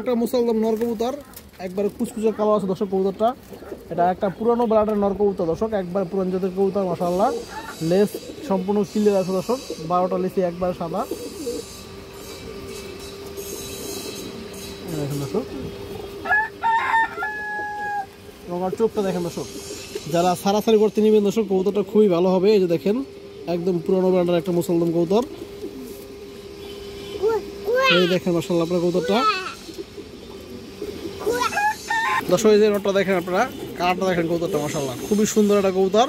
একটা মুসলদম নর কবুতর, একবার কুচকুচে কালো আছে দর্শক কবুতরটা। এটা একটা পুরানো ব্লাডের নর কবুতর দর্শক, একবার পুরান জাতের কবুতর মাশাআল্লাহ। লেস সম্পূর্ণ ক্লিয়ার আছে দর্শক, 12টা লেসই একবার সাদা। দেখেন দর্শক, আমার চোখটা দেখেন দর্শক। যারা সারাসারি করতে নেবেন দর্শক কবুতরটা খুবই ভালো হবে। এই যে দেখেন একদম পুরানো ব্র্যান্ডের একটা মুসলদম কবুতর। এই দেখেন মাশাআল্লাহ আপনার কবুতরটা দর্শক। এই যে নটটা দেখেন আপনারা, কালারটা দেখেন কবুতরটা মাশাআল্লাহ খুবই সুন্দর একটা কবুতর।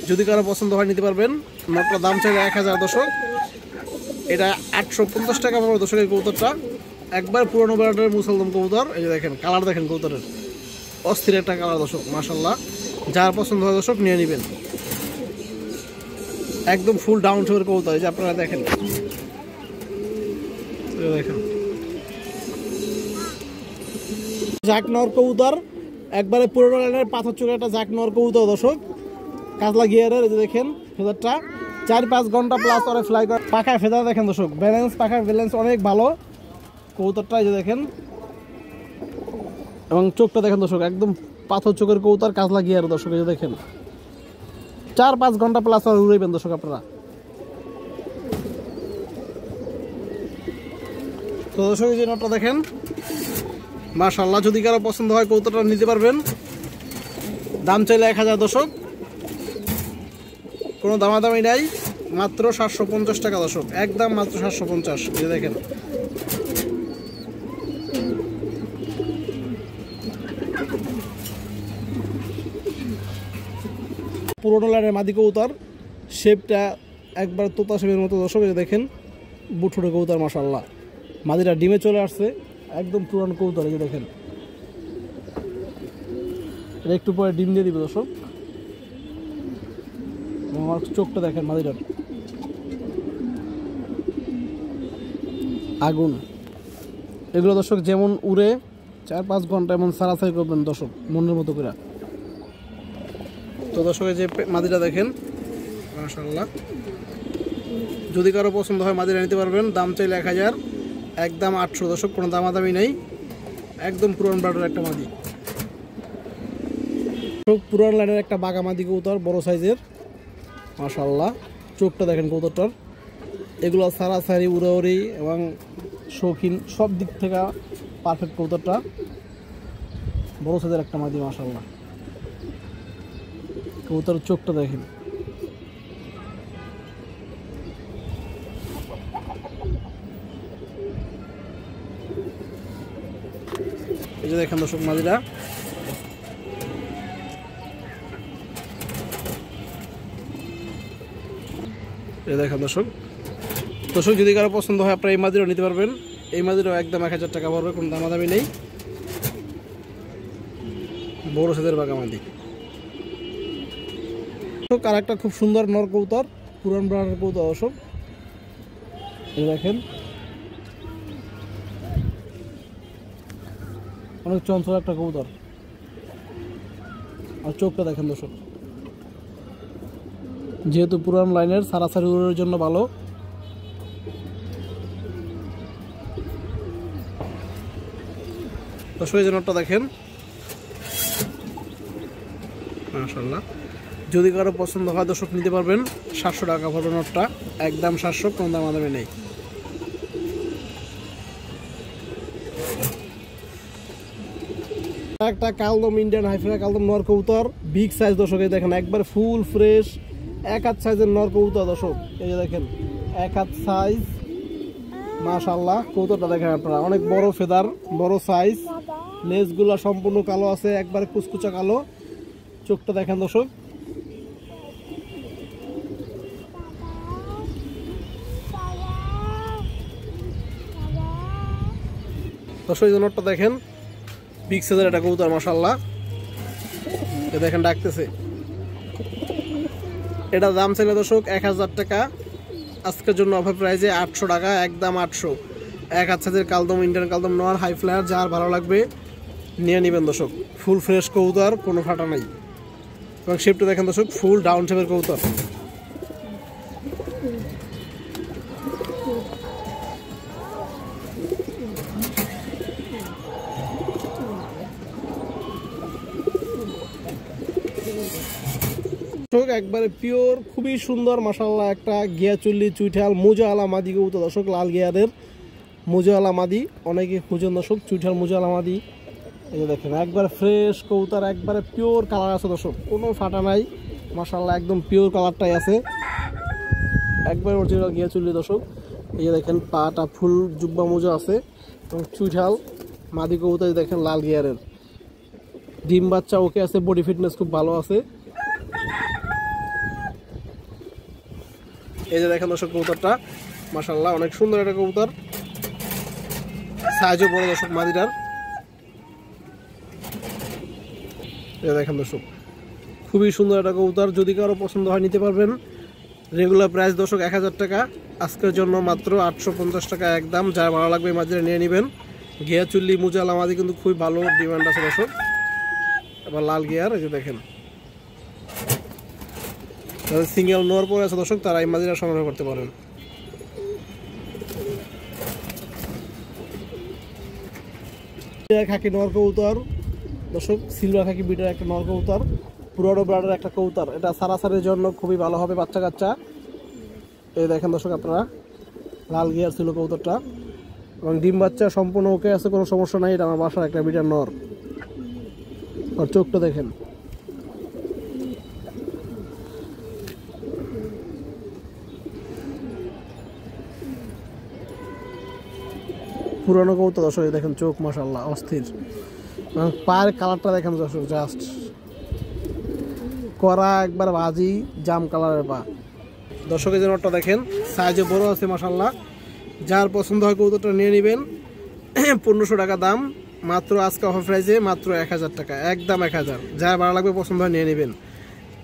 যদি কারো পছন্দ হয় নিতে পারবেন। নটটার দাম চাইলে 1000 দর্শক, এটা 850 টাকা পড়বে দর্শক এই কবুতরটা। একবার পুরনো ব্র্যান্ডের মুসলদম কবুতর। এই যে দেখেন কালার দেখেন কবুতরের, অস্থির একটা কালার দর্শক মাশাআল্লাহ। যার পছন্দ হয় দর্শক নিয়ে নেবেন। একদম ফুল ডাউন শেপের কবুতর। এই যে আপনারা দেখেন, দেখেন জাক নর কবুতর, একবারে পুরনো লাইনের পাথর চোখের একটা জাক নর কবুতর দর্শক, কাজলা গিয়ারের। এই যে দেখেন ফেদারটা 4-5 ঘন্টা প্লাস ওরা ফ্লাই করে। পাখার ফেদার দেখেন দর্শক, ব্যালেন্স, পাখার ব্যালেন্স অনেক ভালো কবুতরটা। এই যে দেখেন, এবং চোখটা দেখেন দর্শক, একদম পাথর চোখের কবুতর, কাজলা গিয়ার দর্শক। এই যে দেখেন 4-5 ঘন্টা প্লাস আর উড়াইবেন দর্শক আপনারা। তো দর্শক এই যে নটটা দেখেন মাশাআল্লাহ, যদি কারো পছন্দ হয় কবুতরটা নিতে পারবেন। দাম চাইলে 1000 দর্শক, কোনো দামাদামি নাই, মাত্র 750 টাকা দর্শক, একদম মাত্র 750। এই দেখেন পুরোনো লাইনের মাদি কবুতর, শেপটা একবার তোতা শেপের মতো দর্শক। এই দেখেন বুটফুটে কবুতর মাশাআল্লাহ, মাদিরা ডিমে চলে আসছে, একদম পুরানো কবুতর। এই যে দেখেন এটা একটু পরে ডিম দিয়ে দিবে দর্শক। আমার চোখটা দেখেন মাদিরার, আগুন। এগুলো দর্শক যেমন উড়ে 4-5 ঘন্টা এমন সারাসারি করবেন দর্শক মনের মতো করে। তো দর্শক এই যে মাদিরা দেখেন মাশাআল্লাহ, যদি কারো পছন্দ হয় মাদিরা নিতে পারবেন। দাম চাইলে 1000, একদম 800 দর্শক, কোনো দামাদামি নেই, একদম পুরান ব্রাডের একটা মাদি। পুরান লাইনের একটা বাঘা মাদি কবুতর, বড় সাইজের মাশাআল্লাহ। চোখটা দেখেন কবুতরটার, এগুলো সারাসারি উড়াউড়ি এবং শৌখিন সব দিক থেকে পারফেক্ট কবুতরটা, বড় সাইজের একটা মাদি মাশাআল্লাহ। কবুতরের চোখটা দেখেন, এই যে দেখেন দর্শক মাদিরা। এই দেখেন দর্শক, দর্শক যদি কারো পছন্দ হয় আপনারা এই মাদিরাও নিতে পারবেন। এই মাদিরাও একদম 1000 টাকা পড়বে, কোনো দামাদামি নেই, বড় সাইজের বাঘা মাদি। আর একটা খুব সুন্দর নর কবুতর, পুরান ব্রান্ডের কবুতর দর্শক। এই দেখেন অনেক চঞ্চল একটা কবুতর, আর চোখটা দেখেন দর্শক, যেহেতু পুরান লাইনের সারাসারি উড়ানোর জন্য ভালো। দর্শক এই যে নটটা দেখেন মাশাআল্লাহ, যদি কারো পছন্দ হয় দর্শক নিতে পারবেন। 700 টাকা পড়বে নটটা, একদম 700, কোনো দামাদামি নেই। একটা কালদম ইন্ডিয়ান হাইফ্লাই কালদম নর কবুতর, বিগ সাইজ দর্শক। এই দেখেন একবার ফুল ফ্রেশ 1 হাত সাইজের নর কবুতর দর্শক। এই যে দেখেন 1 হাত সাইজ মাশাআল্লাহ। কবুতরটা দেখেন আপনারা, অনেক বড় ফেদার, বড় সাইজ, লেজগুলো সম্পূর্ণ কালো আছে, একবার কুচকুচা কালো। চোখটা দেখেন দর্শক, দর্শক এই নটটা দেখেন বিগ সাইজের একটা কবুতর মাশাআল্লাহ। এই দেখেন ডাকতেছে। এটা দাম চাইলে দর্শক 1000 টাকা, আজকের জন্য অফার প্রাইসে 800 টাকা, একদম 800। 1 হাত সাইজের কালদম ইন্ডিয়ান কালদম নর হাই ফ্লায়ার, যার ভালো লাগবে নিয়ে নেবেন দর্শক। ফুল ফ্রেশ কবুতর, কোনো ফাটা নাই, এবং শেপটা দেখেন দর্শক ফুল ডাউন শেপের কবুতর। দর্শক একবারে পিওর খুবই সুন্দর মাশাআল্লাহ একটা গিয়াচুল্লি চুইঠাল মুজাওয়ালা মাদি কবুতর দর্শক, লাল গিয়ারের মুজাওয়ালা মাদি, অনেকে খুঁজেন দর্শক চুইঠাল মুজাওয়ালা মাদি। এই যে দেখেন একবার ফ্রেশ কবুতর, একবারে পিওর কালার আছে দর্শক, কোনো ফাটা নাই মাশাআল্লাহ, একদম পিওর কালারটাই আছে, একবার অরিজিনাল গিয়াচুল্লি দর্শক। এই যে দেখেন পাটা ফুল জুব্বা মোজা আছে এবং চুইঠাল মাদি কবুতর দেখেন লাল গিয়ারের, ডিম বাচ্চা ওকে আছে, বডি ফিটনেস খুব ভালো আছে। এই যে দেখেন দর্শক কবুতরটা মাশাআল্লাহ অনেক সুন্দর একটা কবুতর, সাইজও বড় দর্শক মাদিটার। এই দেখেন দর্শক খুবই সুন্দর একটা কবুতর, যদি কারো পছন্দ হয় নিতে পারবেন। রেগুলার প্রাইস দর্শক 1000 টাকা, আজকের জন্য মাত্র 850 টাকা একদম। যা ভালো লাগবে মাদিটা নিয়ে নেবেন। গিয়াচুল্লি মুজাওয়ালা মাদি কিন্তু খুবই ভালো ডিমান্ড আছে দর্শক। এবার লাল গিয়ার, এই যে দেখেন সিঙ্গেল নোয়ার পরে আছে দর্শক, তারা এই মাদিটা সংগ্রহ করতে পারেন। খাকি নর কবুতর দর্শক, সিলভার খাকি বিটার একটা নর কবুতর, পুরোনো ব্রাডের একটা কবুতর, এটা সারাসারির জন্য খুবই ভালো হবে বাচ্চা কাচ্চা। এই দেখেন দর্শক আপনারা লাল গিয়ার ছিল কবুতরটা এবং ডিম বাচ্চা সম্পূর্ণ ওকে আছে, কোনো সমস্যা নাই। এটা আমার বাসার একটা বিটার নর, আর চোখটা দেখেন পুরানো কবুতর দর্শক, দেখেন চোখ মাশাআল্লাহ অস্থির এবং পায়ের কালারটা দেখেন দর্শক, জাস্ট করা একবার বাজি জাম কালারের পা দর্শক। এই নটটা দেখেন সাইজে বড় আছে মাশাআল্লাহ, যার পছন্দ হয় কবুতরটা নিয়ে নেবেন। 1500 টাকা দাম, মাত্র আজকে অফার প্রাইসে মাত্র 1000 টাকা একদম 1000। যার ভালো লাগবে পছন্দ হয় নিয়ে নেবেন,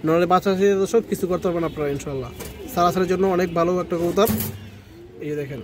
নলে বাচ্চা দর্শক কিছু করতে পারবেন আপনারা ইনশাআল্লাহ। সারাসারির জন্য অনেক ভালো একটা কবুতর। এই দেখেন